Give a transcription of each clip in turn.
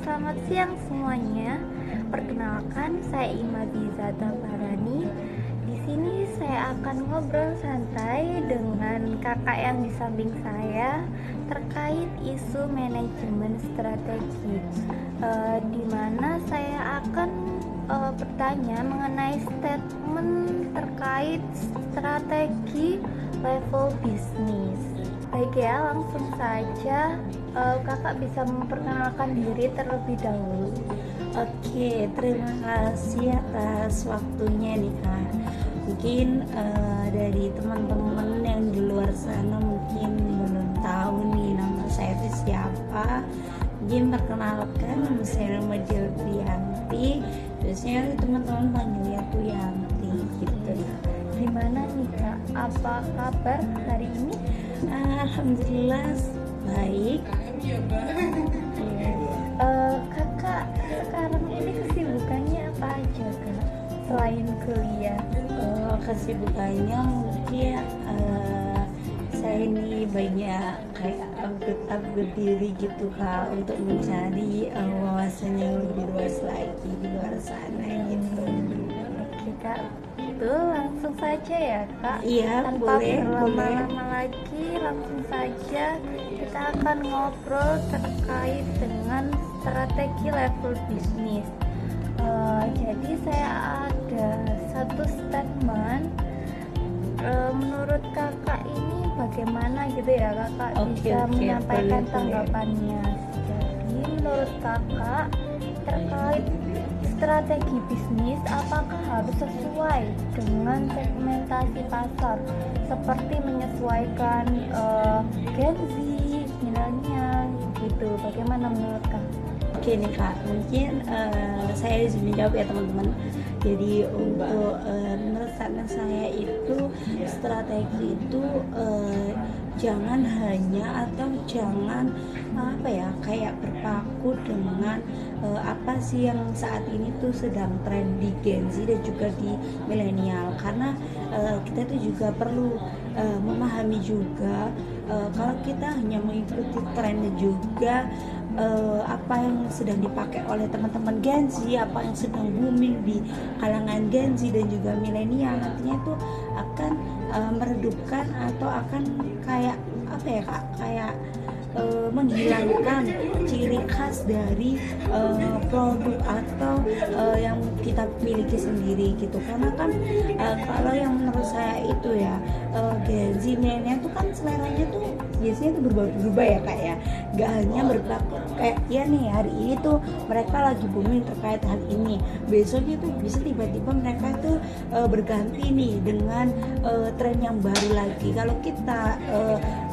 selamat siang semuanya. Perkenalkan, saya Imabiza Tabarani. Di sini saya akan ngobrol santai dengan kakak yang di samping saya terkait isu manajemen strategi, di mana saya akan bertanya mengenai statement terkait strategi level bisnis. Baik ya, langsung saja kakak bisa memperkenalkan diri terlebih dahulu. Oke, terima kasih atas waktunya nih Kak. Mungkin dari teman-teman yang di luar sana mungkin belum tahu nih nama saya itu siapa. Mungkin perkenalkan, nama saya Ramadia Priyanti. Biasanya teman-teman panggilnya Priyanti gitu ya. Gimana nih kak, apa kabar hari ini? Alhamdulillah baik. Kakak sekarang ini kesibukannya apa aja kak selain kuliah? Kesibukannya mungkin saya ini banyak kayak upgrade diri gitu Kak, untuk mencari wawasan yang lebih luas lagi di luar sana gitu. Oke kak, itu langsung saja ya kak. Iya, Tanpa boleh. berlama-lama lagi, langsung saja kita akan ngobrol terkait dengan strategi level bisnis. Jadi saya ada satu statement. Menurut kakak ini bagaimana gitu ya kakak, bisa menyampaikan boleh. tanggapannya. Jadi menurut kakak terkait strategi bisnis, apakah harus sesuai dengan segmentasi pasar seperti menyesuaikan Gen Z, milenial gitu? Bagaimana menurut kakak? Oke nih Kak, mungkin saya bisa menjawab ya teman-teman. Jadi untuk menurut saya itu strategi itu jangan hanya atau jangan kayak berpaku dengan apa sih yang saat ini tuh sedang tren di Gen Z dan juga di milenial, karena kita tuh juga perlu memahami juga kalau kita hanya mengikuti tren dan juga apa yang sedang dipakai oleh teman-teman Gen Z, apa yang sedang booming di kalangan Gen Z dan juga milenial, nantinya itu akan meredupkan atau akan kayak menghilangkan ciri khas dari produk atau yang kita miliki sendiri gitu. Karena kan kalau yang menurut saya itu ya Gen Z milenial itu kan seleranya tuh biasanya tuh berubah-ubah ya Kak ya, gak hanya berlaku kayak ya nih hari ini tuh mereka lagi booming terkait hal ini, besoknya tuh bisa tiba-tiba mereka tuh berganti nih dengan tren yang baru lagi. Kalau kita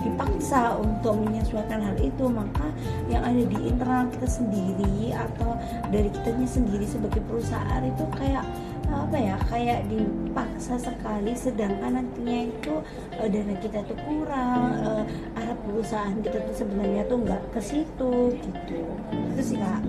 dipaksa untuk menyesuaikan hal itu, maka yang ada di internal kita sendiri atau dari kitanya sendiri sebagai perusahaan itu kayak dipaksa sekali, sedangkan nantinya itu dana kita tuh kurang, arah perusahaan kita tuh sebenarnya tuh nggak ke situ gitu. Itu sih Kak.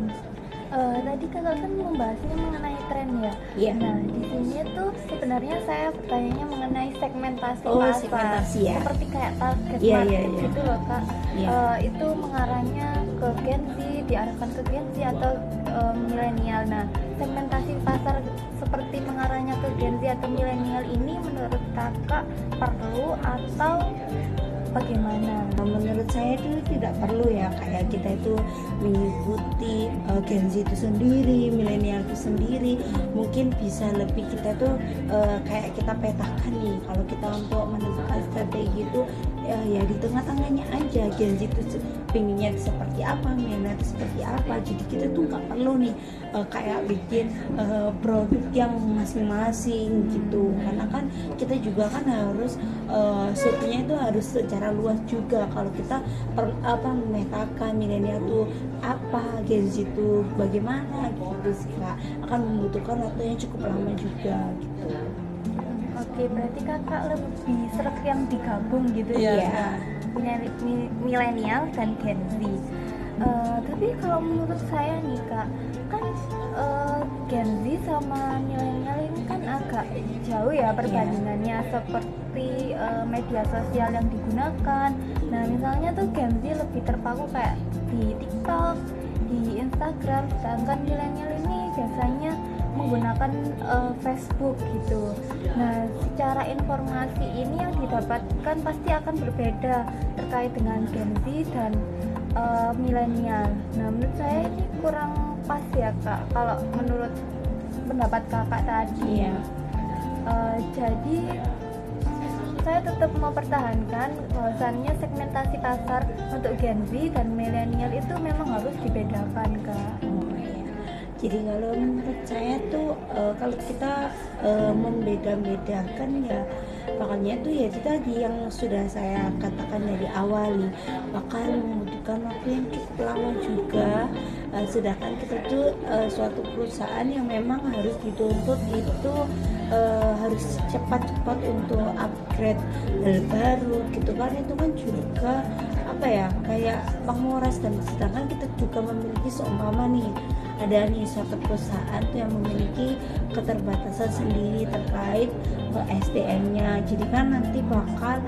Tadi kakak kan membahasnya mengenai tren ya. Iya. Nah di sini tuh sebenarnya saya bertanya mengenai segmentasi pasar, segmentasi ya. seperti kayak target Iya, market iya. gitu loh kak. Iya. Itu mengarahnya ke Gen Z, diarahkan ke Gen Z atau milenial. Nah segmentasi pasar seperti mengarahnya ke Gen Z atau milenial ini menurut kakak perlu atau bagaimana? Menurut saya itu tidak perlu ya, kayak kita itu mengikuti Gen Z itu sendiri, milenial itu sendiri. Mungkin bisa lebih kita tuh kayak kita petakan nih, kalau kita untuk menentukan strategi itu ya di tengah-tengahnya aja. Gen Z itu pinginnya seperti apa, milenial itu seperti apa. Jadi kita tuh nggak perlu nih kayak bikin produk yang masing-masing gitu, karena kan kita juga kan harus searchnya itu harus secara luas juga. Kalau kita memetakan milenial tuh apa, Gen Z itu bagaimana gitu sih Kak, akan membutuhkan waktu yang cukup lama juga gitu. Oke, berarti kakak lebih serak yang digabung gitu ya, Iya. milenial dan Gen Z. Tapi kalau menurut saya nih kak, kan Gen Z sama milenial ini kan agak jauh ya perbandingannya, seperti media sosial yang digunakan. Nah misalnya tuh Gen Z lebih terpaku kayak di TikTok, di di Instagram, sedangkan milenial ini biasanya menggunakan Facebook gitu. Nah, secara informasi ini yang didapatkan pasti akan berbeda terkait dengan Gen Z dan milenial. Nah, menurut saya ini kurang pas ya Kak, kalau menurut pendapat Kakak tadi. Iya. Jadi saya tetap mempertahankan bahwasannya segmentasi pasar untuk Gen Z dan milenial itu memang harus dibedakan Kak. Oh, iya. Jadi kalau menurut saya tuh kalau kita membeda-bedakan ya makanya itu ya itu tadi yang sudah saya katakan dari awal nih, bakal membutuhkan waktu yang cukup lama juga. Sedangkan kita tuh suatu perusahaan yang memang harus dituntut itu harus cepat-cepat untuk upgrade hal baru gitu kan, itu kan juga apa ya kayak menguras. Dan sedangkan kita juga memiliki seumpama nih ada nih suatu perusahaan tuh yang memiliki keterbatasan sendiri terkait SDM-nya, jadi kan nanti bakal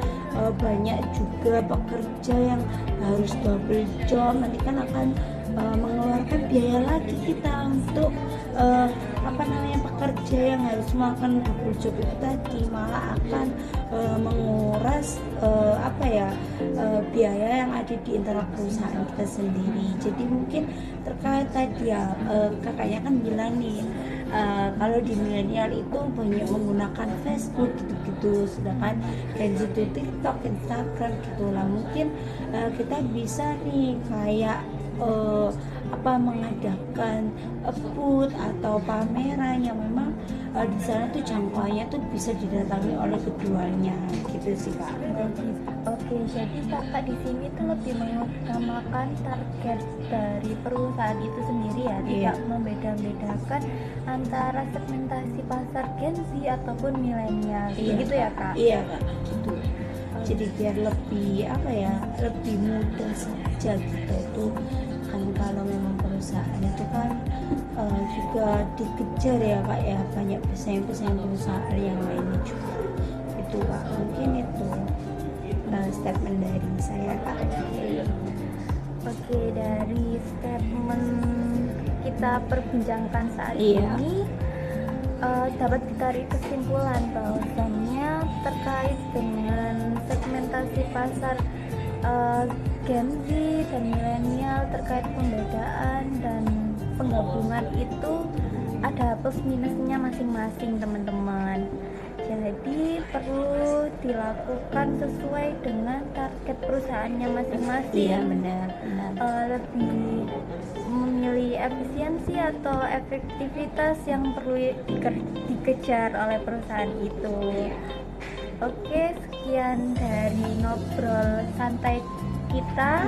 banyak juga pekerja yang harus double job, nanti kan akan mengeluarkan biaya lagi kita untuk pekerja yang harus melakukan double job itu tadi, malah akan menguras biaya yang ada di internal perusahaan kita sendiri. Jadi mungkin terkait tadi ya kakaknya kan bilang nih kalau di milenial itu banyak menggunakan Facebook gitu-gitu, sedangkan Gen Z itu TikTok, Instagram gitu lah. Mungkin kita bisa nih kayak mengadakan booth atau pameran yang memang di sana tuh jangkauannya tuh bisa didatangi oleh keduanya gitu sih Kak. Oke, jadi Kakak di sini tuh lebih mengutamakan target dari perusahaan itu sendiri ya, tidak membeda-bedakan antara segmentasi pasar Gen Z ataupun milenial, gitu ya Kak? Iya Kak, gitu. Jadi biar lebih mudah saja gitu tuh kan. Kalau memang perusahaan itu kan juga dikejar ya Kak ya, banyak pesaing-pesaing perusahaan yang lainnya juga itu Kak. Mungkin itu statement dari saya Kak. Oke, dari statement kita perbincangkan saat ini dapat ditarik kesimpulan bahwasannya terkait dengan segmentasi pasar Gen Z dan milenial, terkait pembedaan dan penggabungan itu ada plus minusnya masing-masing teman-teman. Jadi perlu dilakukan sesuai dengan target perusahaannya masing-masing. Iya benar. Lebih memilih efisiensi atau efektivitas yang perlu dikejar oleh perusahaan itu. Oke, sekian dari ngobrol santai kita.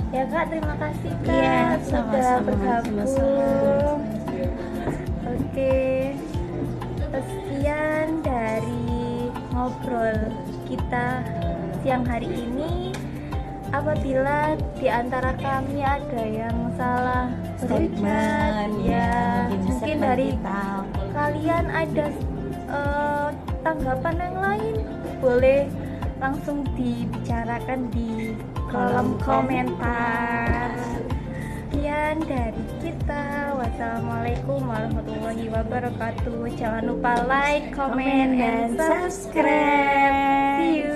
Ya Kak, terima kasih Kak sudah bergabung. Oke, sekian dari ngobrol kita siang hari ini. Apabila di antara kami ada yang salah berucap, mungkin dari kalian ada tanggapan yang lain, boleh langsung dibicarakan di kolom komentar. Sekian dari kita. Wassalamualaikum warahmatullahi wabarakatuh. Jangan lupa like, comment, and subscribe. See you.